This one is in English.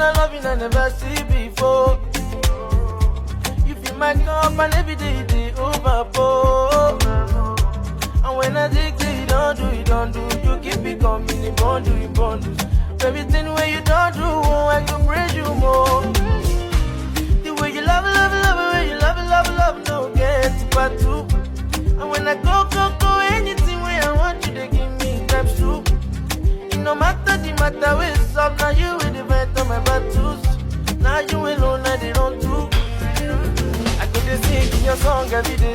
of loving I never see before. You feel my cup and every day they overflow. And when I dig you don't do, you don't do. You keep it coming in bundles. Everything where you don't do, I can praise you more. The way you love, the way you love, no get part two. And when I go, anything where I want you, they give me times two. It no matter the matter, what's up, now you will defend on my battles. Now you alone, I they don't do. I could just sing your song every day.